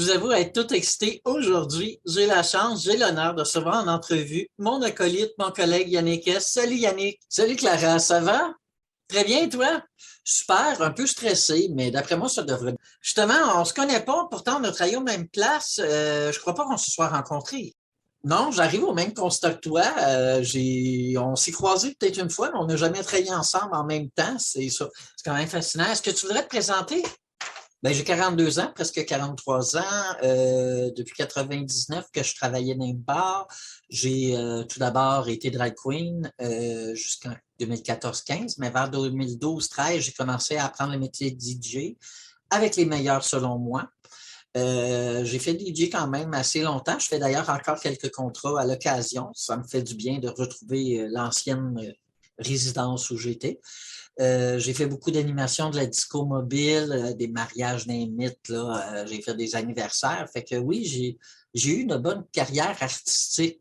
vous avoue être tout excité. Aujourd'hui, j'ai la chance, j'ai l'honneur de recevoir en entrevue mon acolyte, mon collègue Yannick S. Salut Yannick. Salut Clara, ça va? Très bien, toi? Super, un peu stressé, mais d'après moi, ça devrait. Justement, on se connaît pas, pourtant on a travaillé aux mêmes places. Je crois pas qu'on se soit rencontrés. Non, j'arrive au même constat que toi. On s'est croisés peut-être une fois, mais on n'a jamais travaillé ensemble en même temps. C'est ça. C'est quand même fascinant. Est-ce que tu voudrais te présenter? Ben, j'ai 42 ans, presque 43 ans. Depuis 99 que je travaillais dans une bar. J'ai tout d'abord été drag queen jusqu'en 2014-15, mais vers 2012-13, j'ai commencé à apprendre le métier de DJ avec les meilleurs selon moi. J'ai fait DJ quand même assez longtemps. Je fais d'ailleurs encore quelques contrats à l'occasion. Ça me fait du bien de retrouver l'ancienne résidence où j'étais. J'ai fait beaucoup d'animations de la disco mobile, des mariages d'un mythe, là. J'ai fait des anniversaires. Fait que oui, j'ai eu une bonne carrière artistique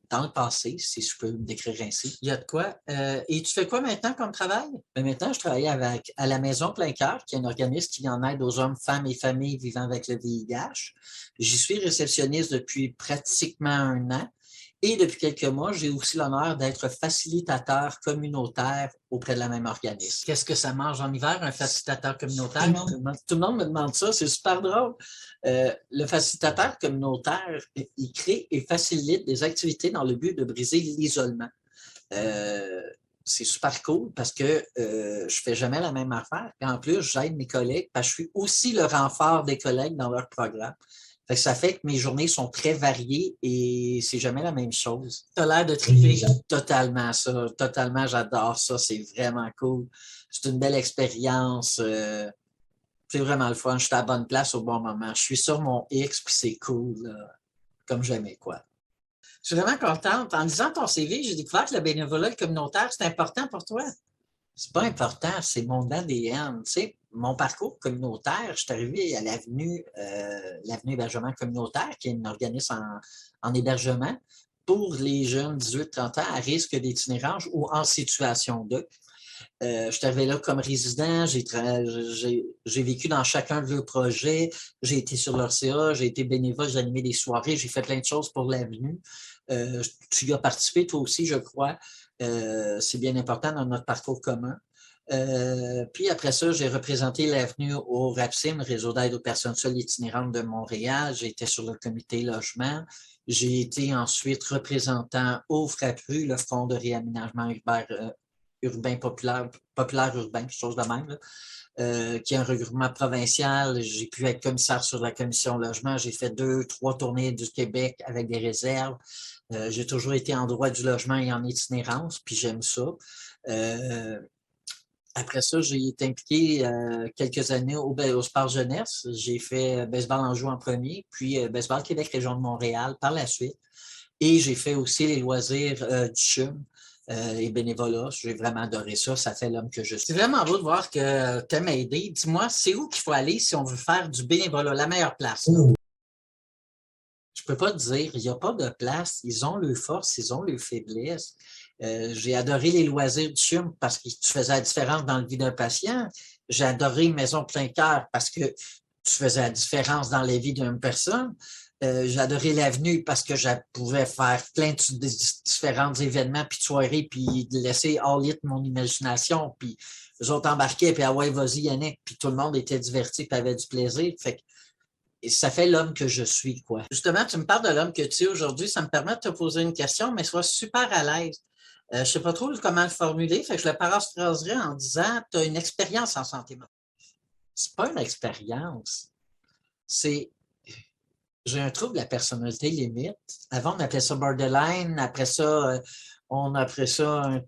dans le passé, si je peux me décrire ainsi. Il y a de quoi. Et tu fais quoi maintenant comme travail? Ben, maintenant, je travaille avec à la Maison Plein Cœur, qui est un organisme qui en aide aux hommes, femmes et familles vivant avec le VIH. J'y suis réceptionniste depuis pratiquement un an. Et depuis quelques mois, j'ai aussi l'honneur d'être facilitateur communautaire auprès de la même organisme. Qu'est-ce que ça mange en hiver, un facilitateur communautaire? Tout le monde me demande ça, c'est super drôle. Le facilitateur communautaire, il crée et facilite des activités dans le but de briser l'isolement. C'est super cool parce que je fais jamais la même affaire. Et en plus, j'aide mes collègues parce que je suis aussi le renfort des collègues dans leur programme. Fait que ça fait que mes journées sont très variées et c'est jamais la même chose. Tu as l'air de triper totalement ça. Totalement, j'adore ça. C'est vraiment cool. C'est une belle expérience. C'est vraiment le fun. Je suis à la bonne place au bon moment. Je suis sur mon X puis c'est cool, là, comme j'aimais, quoi. Je suis vraiment contente. En lisant ton CV, j'ai découvert que le bénévolat communautaire, c'est important pour toi. C'est pas important, c'est mon ADN. Tu sais, mon parcours communautaire, je suis arrivé à l'avenue hébergement communautaire, qui est un organisme en hébergement pour les jeunes 18-30 ans à risque d'itinérance ou en situation de. Je suis arrivé là comme résident, j'ai vécu dans chacun de leurs projets, j'ai été sur leur CA, j'ai été bénévole, j'ai animé des soirées, j'ai fait plein de choses pour l'avenue. Tu y as participé toi aussi, je crois. C'est bien important dans notre parcours commun. Puis après ça, j'ai représenté l'avenue au RAPSIM, Réseau d'aide aux personnes seules itinérantes de Montréal. J'ai été sur le comité logement. J'ai été ensuite représentant au FRAPRU, le Fonds de réaménagement urbain populaire urbain, quelque chose de même, là, qui est un regroupement provincial. J'ai pu être commissaire sur la commission logement. J'ai fait 2, 3 tournées du Québec avec des réserves. J'ai toujours été en droit du logement et en itinérance, puis j'aime ça. Après ça, j'ai été impliqué quelques années au sport jeunesse. J'ai fait baseball Anjou en premier, puis baseball Québec Région de Montréal par la suite. Et j'ai fait aussi les loisirs du CHUM et bénévolat. J'ai vraiment adoré ça. Ça fait l'homme que je suis. C'est vraiment beau de voir que tu aimes aider. Dis-moi, c'est où qu'il faut aller si on veut faire du bénévolat, la meilleure place? Là? Je peux pas te dire, il n'y a pas de place. Ils ont leurs forces, ils ont leurs faiblesses. J'ai adoré les loisirs du CHUM parce que tu faisais la différence dans la vie d'un patient. J'ai adoré Maison Plein Cœur parce que tu faisais la différence dans la vie d'une personne. J'ai adoré l'avenue parce que je pouvais faire plein de différents événements, puis de soirées, puis de laisser all it mon imagination, puis eux autres embarquaient, puis ah ouais, vas-y Yannick, puis tout le monde était diverti, puis avait du plaisir. Fait que et ça fait l'homme que je suis, quoi. Justement, tu me parles de l'homme que tu es aujourd'hui, ça me permet de te poser une question, mais sois super à l'aise. Je ne sais pas trop comment le formuler, fait que je le paraphraserai en disant tu as une expérience en santé mentale. C'est pas une expérience, c'est j'ai un trouble de la personnalité limite. Avant, on appelait ça borderline, après ça, on appelait ça un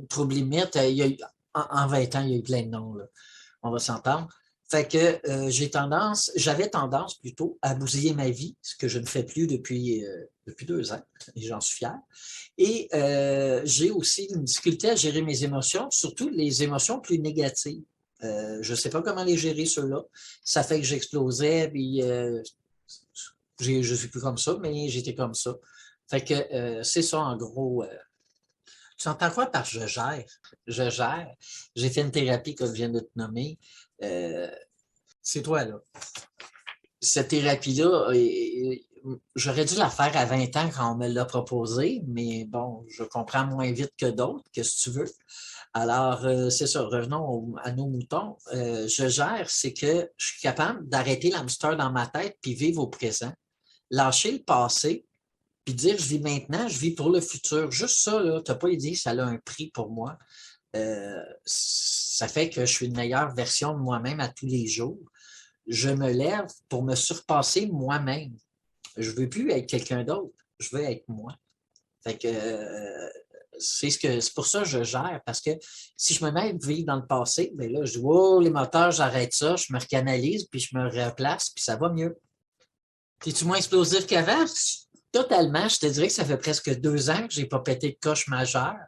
trouble limite. Il y a eu, en 20 ans, il y a eu plein de noms, là. On va s'entendre. Fait que j'avais tendance plutôt à bousiller ma vie, ce que je ne fais plus depuis 2 ans, et j'en suis fier. Et j'ai aussi une difficulté à gérer mes émotions, surtout les émotions plus négatives. Je ne sais pas comment les gérer, ceux-là. Ça fait que j'explosais, puis je ne suis plus comme ça, mais j'étais comme ça. Fait que c'est ça, en gros. Tu entends quoi par je gère? Je gère. J'ai fait une thérapie, comme je viens de te nommer. C'est toi, là. cette thérapie-là, j'aurais dû la faire à 20 ans quand on me l'a proposé, mais bon, je comprends moins vite que d'autres, qu'est-ce que tu veux. Alors, c'est ça, revenons à nos moutons. Je gère, c'est que je suis capable d'arrêter l'hamster dans ma tête puis vivre au présent, lâcher le passé, puis dire je vis maintenant, je vis pour le futur. Juste ça, là, tu n'as pas idée, ça a un prix pour moi. Ça fait que je suis une meilleure version de moi-même à tous les jours. Je me lève pour me surpasser moi-même. Je ne veux plus être quelqu'un d'autre, je veux être moi. Fait que c'est pour ça que je gère, parce que si je me mets à vivre dans le passé, bien là, je dis oh, les moteurs, j'arrête ça, je me recanalise, puis je me replace, puis ça va mieux. Es-tu moins explosif qu'avant? Totalement. Je te dirais que ça fait presque 2 ans que je n'ai pas pété de coche majeure.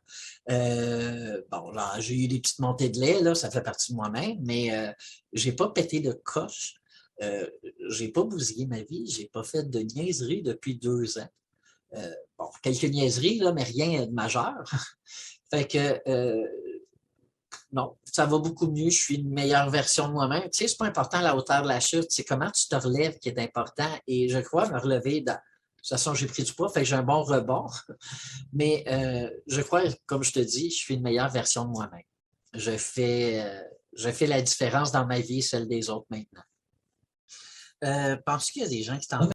Bon, là, j'ai eu des petites montées de lait, là, ça fait partie de moi-même, mais je n'ai pas pété de coche. Je n'ai pas bousillé ma vie, je n'ai pas fait de niaiserie depuis 2 ans. Bon, quelques niaiseries, là, mais rien de majeur. Fait que non, ça va beaucoup mieux. Je suis une meilleure version de moi-même. Tu sais, c'est pas important la hauteur de la chute, c'est comment tu te relèves qui est important. Et je crois me relever de toute façon, j'ai pris du poids, fait que j'ai un bon rebond. Mais je crois, comme je te dis, je suis une meilleure version de moi-même. Je fais la différence dans ma vie, celle des autres maintenant. Penses-tu qu'il y a des gens qui t'en...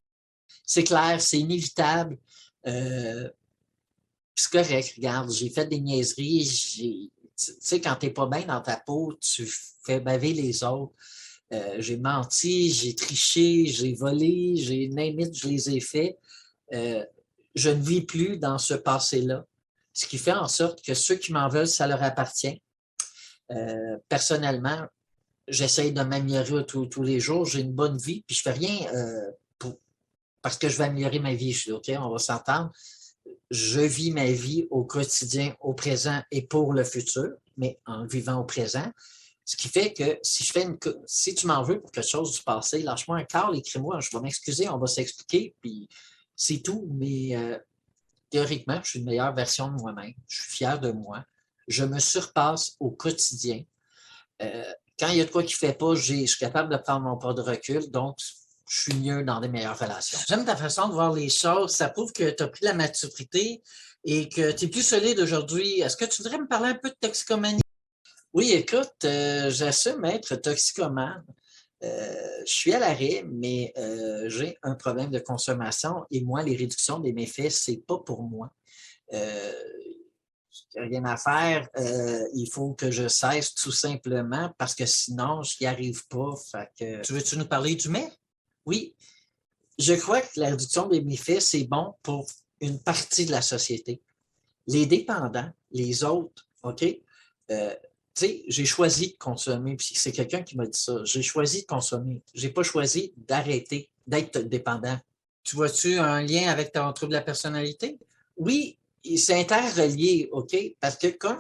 C'est clair, c'est inévitable. C'est correct, regarde, j'ai fait des niaiseries. Tu sais, quand t'es pas bien dans ta peau, tu fais baver les autres. J'ai menti, j'ai triché, j'ai volé, j'ai name je les ai faits. Je ne vis plus dans ce passé-là. Ce qui fait en sorte que ceux qui m'en veulent, ça leur appartient. Personnellement, j'essaye de m'améliorer tous les jours. J'ai une bonne vie, puis je fais rien parce que je veux améliorer ma vie. OK, on va s'entendre. Je vis ma vie au quotidien, au présent et pour le futur, mais en vivant au présent. Ce qui fait que si tu m'en veux pour quelque chose du passé, lâche-moi un quart, écris-moi, je vais m'excuser, on va s'expliquer, puis c'est tout. Mais théoriquement, je suis une meilleure version de moi-même. Je suis fier de moi. Je me surpasse au quotidien. Quand il y a de quoi qui ne fait pas, je suis capable de prendre mon pas de recul, donc je suis mieux dans des meilleures relations. J'aime ta façon de voir les choses. Ça prouve que tu as pris la maturité et que tu es plus solide aujourd'hui. Est-ce que tu voudrais me parler un peu de toxicomanie? Oui, écoute, j'assume être toxicomane. Je suis à l'arrêt, mais j'ai un problème de consommation et moi, les réductions des méfaits, c'est pas pour moi. Rien à faire, il faut que je cesse tout simplement parce que sinon, je n'y arrive pas. Fait que... Tu nous parler du mets? Oui, je crois que la réduction des méfaits, c'est bon pour une partie de la société. Les dépendants, les autres, OK? Tu sais, j'ai choisi de consommer, puis c'est quelqu'un qui m'a dit ça. J'ai choisi de consommer. J'ai pas choisi d'arrêter, d'être dépendant. Tu vois-tu un lien avec ton trouble de la personnalité? Oui, c'est interrelié, OK? Parce que comme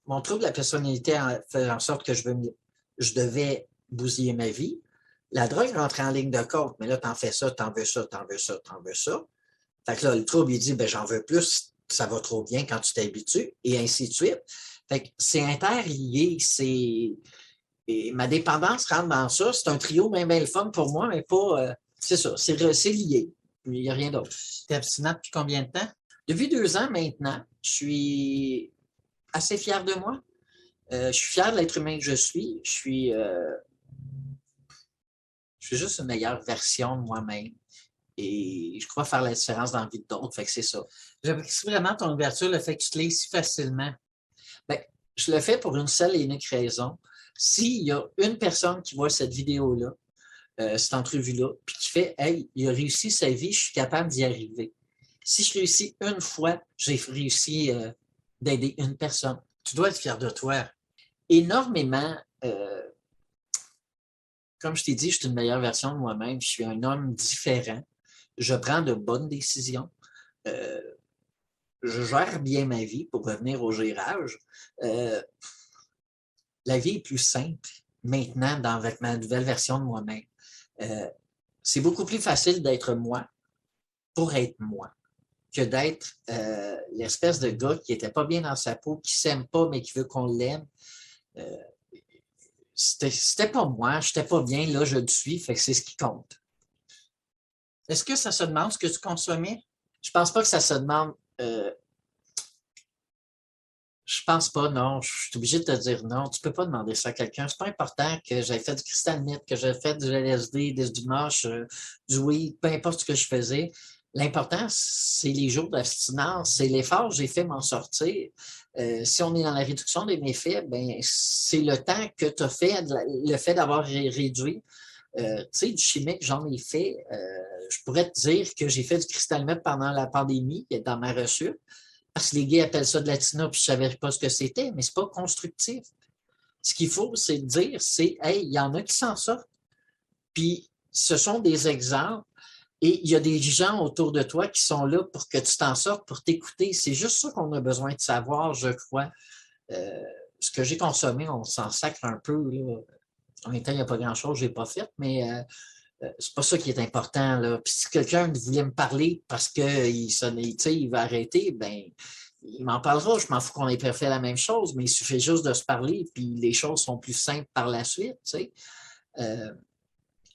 mon trouble de la personnalité fait en sorte que je devais bousiller ma vie, la drogue rentre en ligne de compte, mais là, t'en fais ça, t'en veux ça, t'en veux ça, t'en veux ça. Fait que là, le trouble, il dit, ben, j'en veux plus, ça va trop bien quand tu t'habitues, et ainsi de suite. Fait que c'est interlié, et ma dépendance rentre dans ça. C'est un trio bien, bien le fun pour moi, mais pas, c'est ça, c'est lié. Il n'y a rien d'autre. Tu es abstinent depuis combien de temps? Depuis 2 ans maintenant, je suis assez fier de moi. Je suis fier de l'être humain que je suis. Je suis juste une meilleure version de moi-même. Et je crois faire la différence dans la vie d'autres. Fait que c'est ça. J'apprécie vraiment ton ouverture, le fait que tu te lis si facilement. Bien, je le fais pour une seule et unique raison. S'il y a une personne qui voit cette vidéo-là, cette entrevue-là, puis qui fait hey, il a réussi sa vie, je suis capable d'y arriver. Si je réussis une fois, j'ai réussi d'aider une personne. Tu dois être fier de toi. Énormément. Comme je t'ai dit, je suis une meilleure version de moi-même. Je suis un homme différent. Je prends de bonnes décisions. Je gère bien ma vie pour revenir au gérage. La vie est plus simple maintenant avec ma nouvelle version de moi-même. C'est beaucoup plus facile d'être moi pour être moi que d'être l'espèce de gars qui n'était pas bien dans sa peau, qui ne s'aime pas, mais qui veut qu'on l'aime. C'était pas moi, je n'étais pas bien, là je le suis, fait que c'est ce qui compte. Est-ce que ça se demande ce que tu consommais? Je pense pas que ça se demande. Je pense pas, non. Je suis obligé de te dire non. Tu peux pas demander ça à quelqu'un. C'est pas important que j'aie fait du cristal meth, que j'ai fait du LSD, du moche, du weed, peu importe ce que je faisais. L'important, c'est les jours d'abstinence, c'est l'effort que j'ai fait m'en sortir. Si on est dans la réduction des méfaits, ben c'est le temps que tu as fait, le fait d'avoir réduit. Tu sais, du chimique, j'en ai fait. Je pourrais te dire que j'ai fait du cristal meth pendant la pandémie, dans ma reçue. Parce que les gays appellent ça de l'atina, puis je ne savais pas ce que c'était, mais ce n'est pas constructif. Ce qu'il faut, c'est dire, hey, il y en a qui s'en sortent. Puis ce sont des exemples et il y a des gens autour de toi qui sont là pour que tu t'en sortes, pour t'écouter. C'est juste ça qu'on a besoin de savoir, je crois. Ce que j'ai consommé, on s'en sacre un peu. Là. En même temps, il n'y a pas grand-chose que je n'ai pas fait, mais c'est pas ça qui est important. Là. Puis si quelqu'un voulait me parler parce qu'il va arrêter, ben il m'en parlera. Je m'en fous qu'on ait pas fait la même chose, mais il suffit juste de se parler, puis les choses sont plus simples par la suite.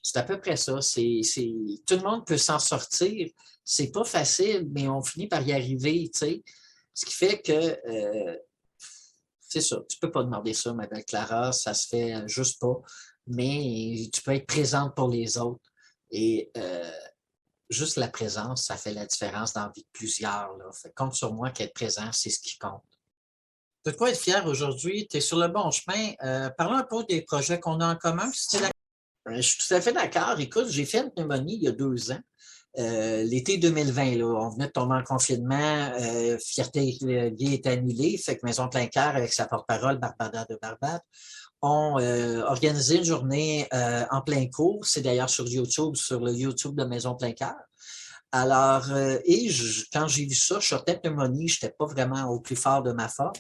C'est à peu près ça. Tout le monde peut s'en sortir. C'est pas facile, mais on finit par y arriver. Ce qui fait que c'est ça. Tu peux pas demander ça, ma belle Clara. Ça se fait juste pas. Mais tu peux être présente pour les autres. Et juste la présence, ça fait la différence dans la vie de plusieurs. Là. Fait, compte sur moi qu'être présent, c'est ce qui compte. De quoi être fier aujourd'hui? Tu es sur le bon chemin. Parlons un peu des projets qu'on a en commun. Je suis tout à fait d'accord. Écoute, j'ai fait une pneumonie il y a 2 ans. L'été 2020, là, on venait de tomber en confinement, Fierté gay est annulée, fait que Maison Plein Cœur, avec sa porte-parole, Barbada de Barbade, ont organisé une journée en plein cours. C'est d'ailleurs sur YouTube, sur le YouTube de Maison Plein Cœur. Alors, quand j'ai vu ça, je sortais de pneumonie, je n'étais pas vraiment au plus fort de ma forme.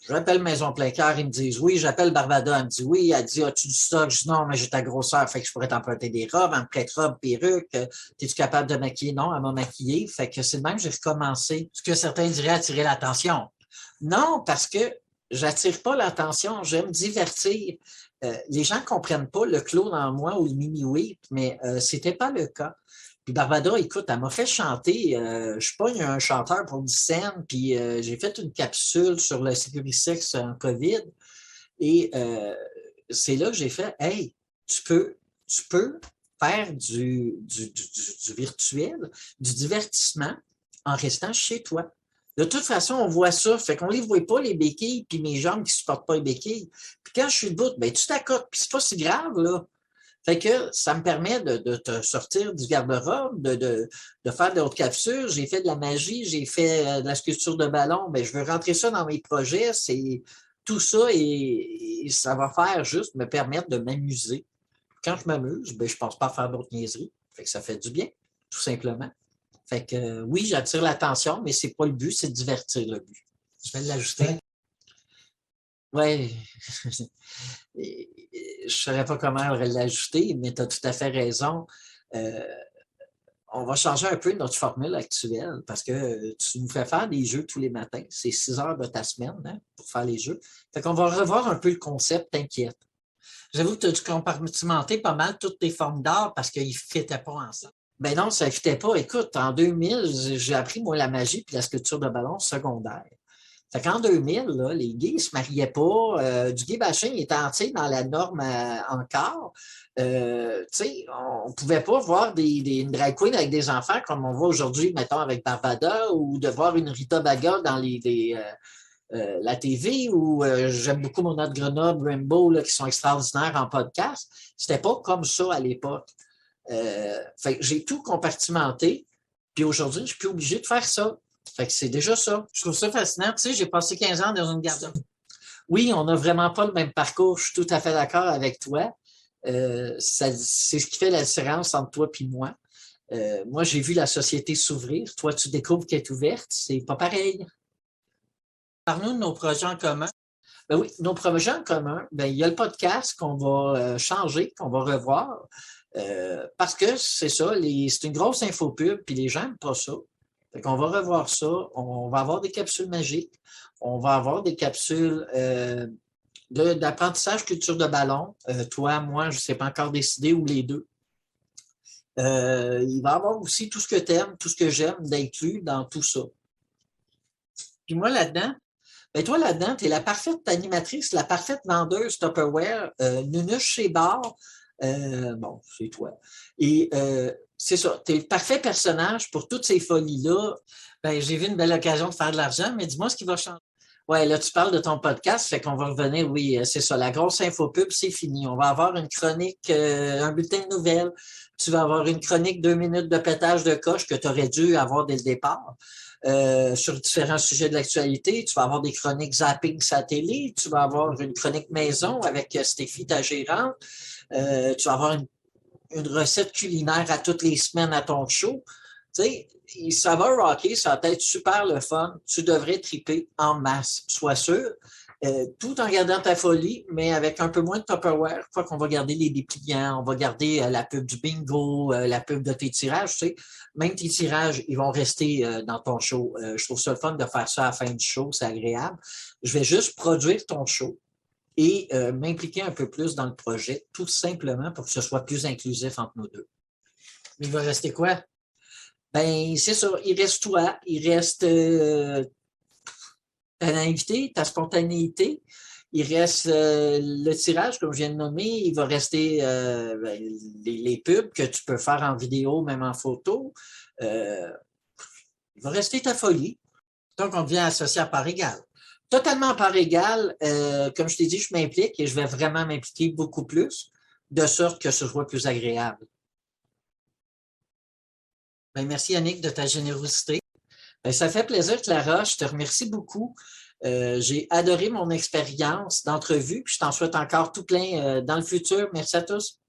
J'appelle Maison Plein Cœur, ils me disent oui, j'appelle Barbada, elle me dit oui, elle dit as-tu du stock? Je dis non, mais j'ai ta grosseur, fait que je pourrais t'emprunter des robes, elle me prête robe, perruque, es-tu capable de maquiller? Non, elle m'a maquillée, fait que c'est de même que j'ai recommencé. Ce que certains diraient attirer l'attention. Non, parce que j'attire pas l'attention, j'aime divertir. Les gens ne comprennent pas le clown en moi ou le mini-whip, mais c'était pas le cas. Puis Barbada, écoute, elle m'a fait chanter. Je pogne un chanteur pour 10 scènes, puis j'ai fait une capsule sur le Sécurisex en COVID. Et c'est là que j'ai fait, hey, tu peux faire du virtuel, du divertissement en restant chez toi. De toute façon, on voit ça. Fait qu'on ne les voit pas, les béquilles, puis mes jambes qui ne supportent pas les béquilles. Puis quand je suis debout, ben, tu t'accotes, puis c'est pas si grave, là. Fait que ça me permet de te sortir du garde-robe, de faire d'autres capsules. J'ai fait de la magie, j'ai fait de la sculpture de ballon. Ben, je veux rentrer ça dans mes projets. C'est tout ça et ça va faire juste me permettre de m'amuser. Quand je m'amuse, ben, je ne pense pas à faire d'autres niaiseries. Fait que ça fait du bien, tout simplement. Fait que oui, j'attire l'attention, mais c'est pas le but, c'est de divertir le but. Je vais l'ajuster. Oui. Je ne saurais pas comment l'ajuster, mais tu as tout à fait raison. On va changer un peu notre formule actuelle parce que tu nous fais faire des jeux tous les matins. C'est 6 heures de ta semaine hein, pour faire les jeux. Fait qu'on va revoir un peu le concept, t'inquiète. J'avoue que tu as dû compartimenter pas mal toutes tes formes d'art parce qu'ils ne fitaient pas ensemble. Ben non, ça ne fitait pas. Écoute, en 2000, j'ai appris, moi, la magie puis la sculpture de ballon secondaire. Fait qu'en 2000, là, les gays ne se mariaient pas. Du gay bashing était entier dans la norme encore. On ne pouvait pas voir une drag queen avec des enfants comme on voit aujourd'hui, mettons, avec Barbada, ou de voir une Rita Baga dans la TV, ou j'aime beaucoup mon autre Grenoble, Rainbow, là, qui sont extraordinaires en podcast. C'était pas comme ça à l'époque. Fait que j'ai tout compartimenté, puis aujourd'hui, je suis plus obligé de faire ça. Fait que c'est déjà ça. Je trouve ça fascinant. Tu sais, j'ai passé 15 ans dans une garde. Oui, on n'a vraiment pas le même parcours. Je suis tout à fait d'accord avec toi. C'est ce qui fait la différence entre toi et moi. Moi, j'ai vu la société s'ouvrir. Toi, tu découvres qu'elle est ouverte. C'est pas pareil. Parle-nous de nos projets en commun. Ben oui, nos projets en commun, ben, il y a le podcast qu'on va changer, qu'on va revoir. Parce que c'est ça, c'est une grosse infopub, puis les gens n'aiment pas ça. Fait qu'on va revoir ça. On va avoir des capsules magiques. On va avoir des capsules d'apprentissage culture de ballon. Toi, moi, je ne sais pas encore décider ou les deux. Il va y avoir aussi tout ce que tu aimes, tout ce que j'aime d'inclus dans tout ça. Puis moi, là-dedans, ben toi, là-dedans, tu es la parfaite animatrice, la parfaite vendeuse Tupperware, Nunuche chez Bar. Bon, c'est toi. Et c'est ça, tu es le parfait personnage pour toutes ces folies-là. Ben, j'ai vu une belle occasion de faire de l'argent, mais dis-moi ce qui va changer. Ouais, là, tu parles de ton podcast, fait qu'on va revenir, oui, c'est ça, la grosse infopub, c'est fini. On va avoir une chronique, un bulletin de nouvelles. Tu vas avoir une chronique 2 minutes de pétage de coche que tu aurais dû avoir dès le départ. Sur différents sujets de l'actualité. Tu vas avoir des chroniques zapping sa télé. Tu vas avoir une chronique maison avec Stéphie, ta gérante. Tu vas avoir une recette culinaire à toutes les semaines à ton show. Tu sais, ça va rocker, ça va être super le fun. Tu devrais triper en masse, sois sûr. Tout en gardant ta folie, mais avec un peu moins de Tupperware. Une fois qu'on va garder les dépliants, on va garder la pub du bingo, la pub de tes tirages, tu sais. Même tes tirages, ils vont rester dans ton show. Je trouve ça le fun de faire ça à la fin du show, c'est agréable. Je vais juste produire ton show et m'impliquer un peu plus dans le projet, tout simplement pour que ce soit plus inclusif entre nous deux. Mais il va rester quoi? Ben, c'est ça. Il reste toi, il reste ta naïveté, ta spontanéité. Il reste le tirage, comme je viens de nommer. Il va rester les pubs que tu peux faire en vidéo, même en photo. Il va rester ta folie. Donc, on devient associé à part égale. Totalement à part égale, comme je t'ai dit, je m'implique et je vais vraiment m'impliquer beaucoup plus, de sorte que ce soit plus agréable. Ben, merci Yannick de ta générosité. Ben, ça fait plaisir, Clara. Je te remercie beaucoup. J'ai adoré mon expérience d'entrevue, puis je t'en souhaite encore tout plein dans le futur. Merci à tous.